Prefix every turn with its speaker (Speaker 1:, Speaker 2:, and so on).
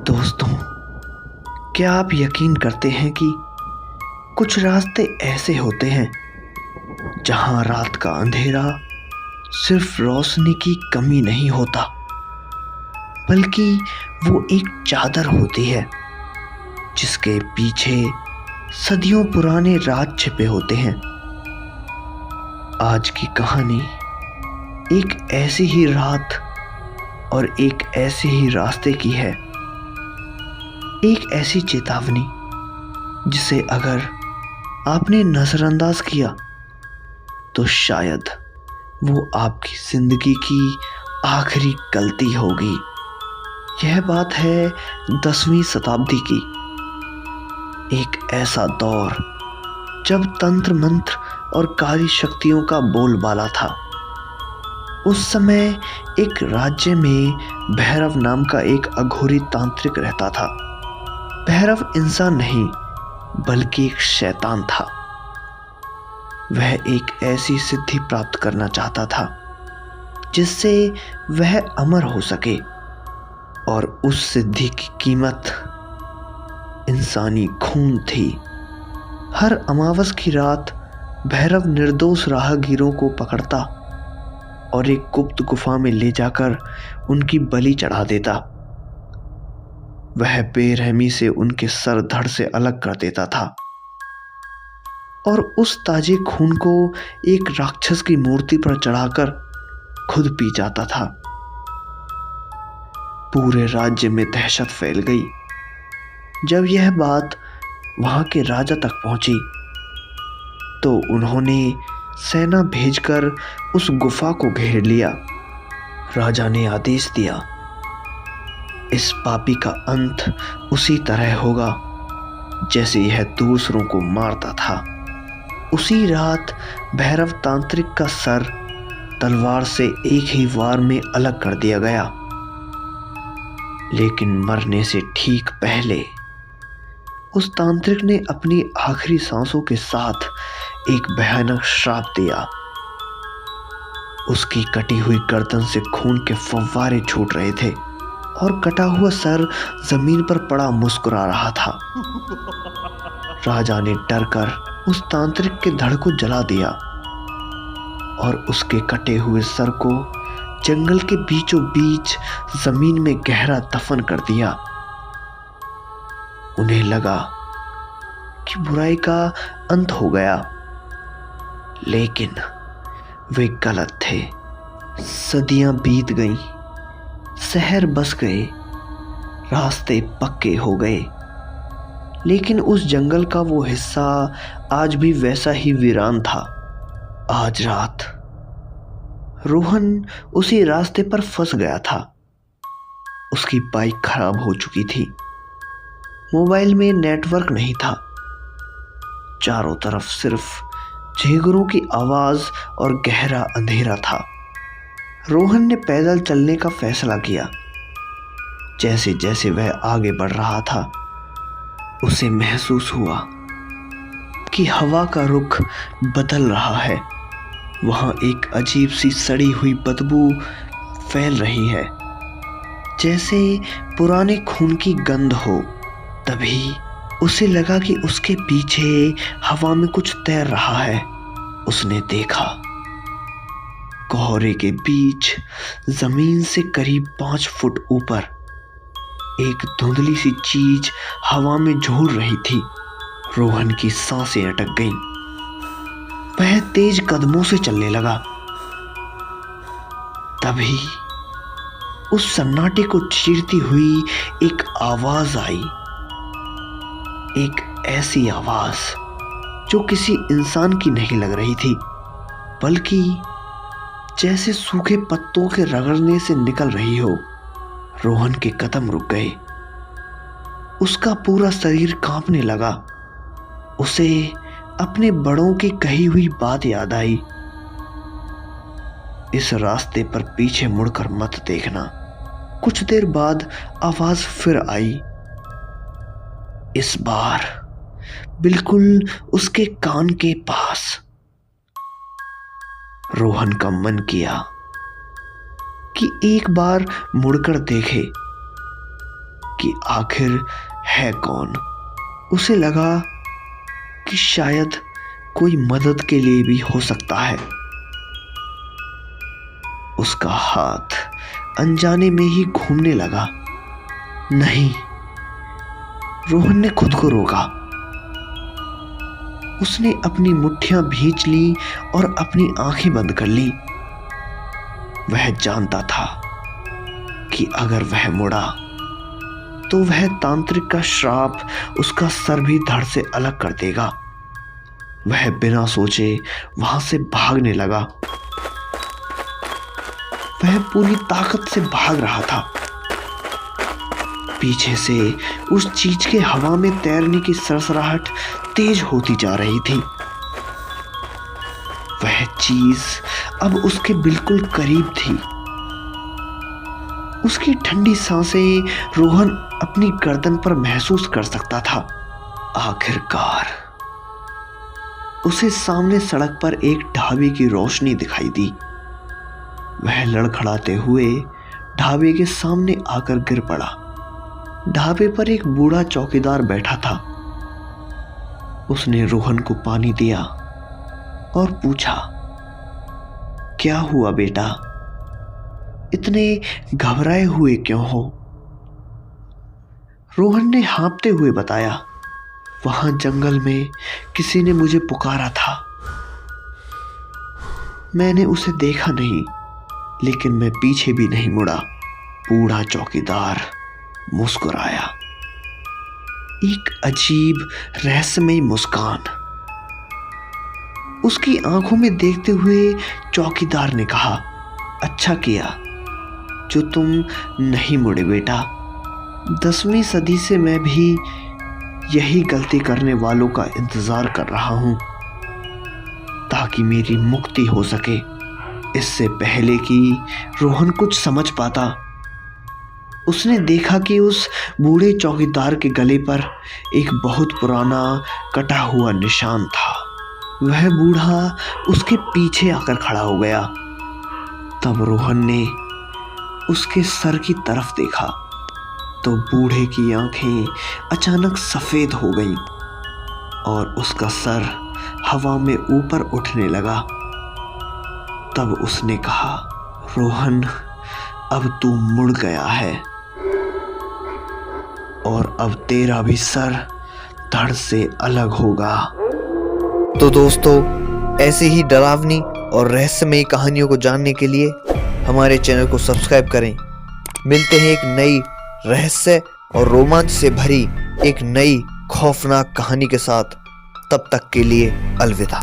Speaker 1: दोस्तों, क्या आप यकीन करते हैं कि कुछ रास्ते ऐसे होते हैं जहां रात का अंधेरा सिर्फ रोशनी की कमी नहीं होता, बल्कि वो एक चादर होती है जिसके पीछे सदियों पुराने राज छिपे होते हैं। आज की कहानी एक ऐसी ही रात और एक ऐसे ही रास्ते की है। एक ऐसी चेतावनी जिसे अगर आपने नजरअंदाज किया तो शायद वो आपकी जिंदगी की आखिरी गलती होगी। यह बात है 10वीं शताब्दी की। एक ऐसा दौर जब तंत्र मंत्र और कारी शक्तियों का बोलबाला था। उस समय एक राज्य में भैरव नाम का एक अघोरी तांत्रिक रहता था। भैरव इंसान नहीं बल्कि एक शैतान था। वह एक ऐसी सिद्धि प्राप्त करना चाहता था जिससे वह अमर हो सके, और उस सिद्धि की कीमत इंसानी खून थी। हर अमावस की रात भैरव निर्दोष राहगीरों को पकड़ता और एक गुप्त गुफा में ले जाकर उनकी बलि चढ़ा देता। वह बेरहमी से उनके सर धड़ से अलग कर देता था और उस ताजे खून को एक राक्षस की मूर्ति पर चढ़ाकर खुद पी जाता था। पूरे राज्य में दहशत फैल गई। जब यह बात वहां के राजा तक पहुंची तो उन्होंने सेना भेजकर उस गुफा को घेर लिया। राजा ने आदेश दिया, इस पापी का अंत उसी तरह होगा जैसे यह दूसरों को मारता था। उसी रात भैरव तांत्रिक का सर तलवार से एक ही वार में अलग कर दिया गया। लेकिन मरने से ठीक पहले उस तांत्रिक ने अपनी आखिरी सांसों के साथ एक भयानक श्राप दिया। उसकी कटी हुई गर्दन से खून के फव्वारे छूट रहे थे और कटा हुआ सर जमीन पर पड़ा मुस्कुरा रहा था। राजा ने डरकर उस तांत्रिक के धड़ को जला दिया और उसके कटे हुए सर को जंगल के बीचों बीच जमीन में गहरा दफन कर दिया। उन्हें लगा कि बुराई का अंत हो गया, लेकिन वे गलत थे। सदियां बीत गईं, शहर बस गए, रास्ते पक्के हो गए, लेकिन उस जंगल का वो हिस्सा आज भी वैसा ही वीरान था। आज रात रोहन उसी रास्ते पर फंस गया था। उसकी बाइक खराब हो चुकी थी। मोबाइल में नेटवर्क नहीं था। चारों तरफ सिर्फ झींगुरों की आवाज और गहरा अंधेरा था। रोहन ने पैदल चलने का फैसला किया। जैसे जैसे वह आगे बढ़ रहा था, उसे महसूस हुआ कि हवा का रुख बदल रहा है। वहां एक अजीब सी सड़ी हुई बदबू फैल रही है, जैसे पुराने खून की गंध हो। तभी उसे लगा कि उसके पीछे हवा में कुछ तैर रहा है। उसने देखा, कोहरे के बीच जमीन से करीब 5 फुट ऊपर एक धुंधली सी चीज हवा में झूल रही थी। रोहन की सांसें अटक गईं। वह तेज कदमों से चलने लगा। तभी उस सन्नाटे को चीरती हुई एक आवाज आई। एक ऐसी आवाज जो किसी इंसान की नहीं लग रही थी, बल्कि जैसे सूखे पत्तों के रगड़ने से निकल रही हो। रोहन के कदम रुक गए। उसका पूरा शरीर कांपने लगा। उसे अपने बड़ों की कही हुई बात याद आई, इस रास्ते पर पीछे मुड़कर मत देखना। कुछ देर बाद आवाज फिर आई, इस बार बिल्कुल उसके कान के पास। रोहन का मन किया कि एक बार मुड़कर देखे कि आखिर है कौन। उसे लगा कि शायद कोई मदद के लिए भी हो सकता है। उसका हाथ अनजाने में ही घूमने लगा। नहीं, रोहन ने खुद को रोका। उसने अपनी मुट्ठियां भींच ली और अपनी आंखें बंद कर ली। वह जानता था कि अगर वह मुड़ा तो वह तांत्रिक का श्राप उसका सर भी धड़ से अलग कर देगा। वह बिना सोचे वहां से भागने लगा। वह पूरी ताकत से भाग रहा था। पीछे से उस चीज के हवा में तैरने की सरसराहट तेज होती जा रही थी। वह चीज अब उसके बिल्कुल करीब थी। उसकी ठंडी सांसें रोहन अपनी गर्दन पर महसूस कर सकता था। आखिरकार उसे सामने सड़क पर एक ढाबे की रोशनी दिखाई दी। वह लड़खड़ाते हुए ढाबे के सामने आकर गिर पड़ा। ढाबे पर एक बूढ़ा चौकीदार बैठा था। उसने रोहन को पानी दिया और पूछा, क्या हुआ बेटा? इतने घबराए हुए क्यों हो? रोहन ने हाँफते हुए बताया, वहां जंगल में किसी ने मुझे पुकारा था। मैंने उसे देखा नहीं, लेकिन मैं पीछे भी नहीं मुड़ा। बूढ़ा चौकीदार मुस्कुराया, एक अजीब रहस्यमयी मुस्कान। उसकी आंखों में देखते हुए चौकीदार ने कहा, अच्छा किया जो तुम नहीं मुड़े बेटा। 10वीं सदी से मैं भी यही गलती करने वालों का इंतजार कर रहा हूं, ताकि मेरी मुक्ति हो सके। इससे पहले कि रोहन कुछ समझ पाता, उसने देखा कि उस बूढ़े चौकीदार के गले पर एक बहुत पुराना कटा हुआ निशान था। वह बूढ़ा उसके पीछे आकर खड़ा हो गया। तब रोहन ने उसके सर की तरफ देखा तो बूढ़े की आंखें अचानक सफेद हो गईं और उसका सर हवा में ऊपर उठने लगा। तब उसने कहा, रोहन, अब तू मुड़ गया है और अब तेरा भी सर धड़ से अलग होगा।
Speaker 2: तो दोस्तों, ऐसे ही डरावनी और रहस्यमयी कहानियों को जानने के लिए हमारे चैनल को सब्सक्राइब करें। मिलते हैं एक नई रहस्य और रोमांच से भरी एक नई खौफनाक कहानी के साथ। तब तक के लिए अलविदा।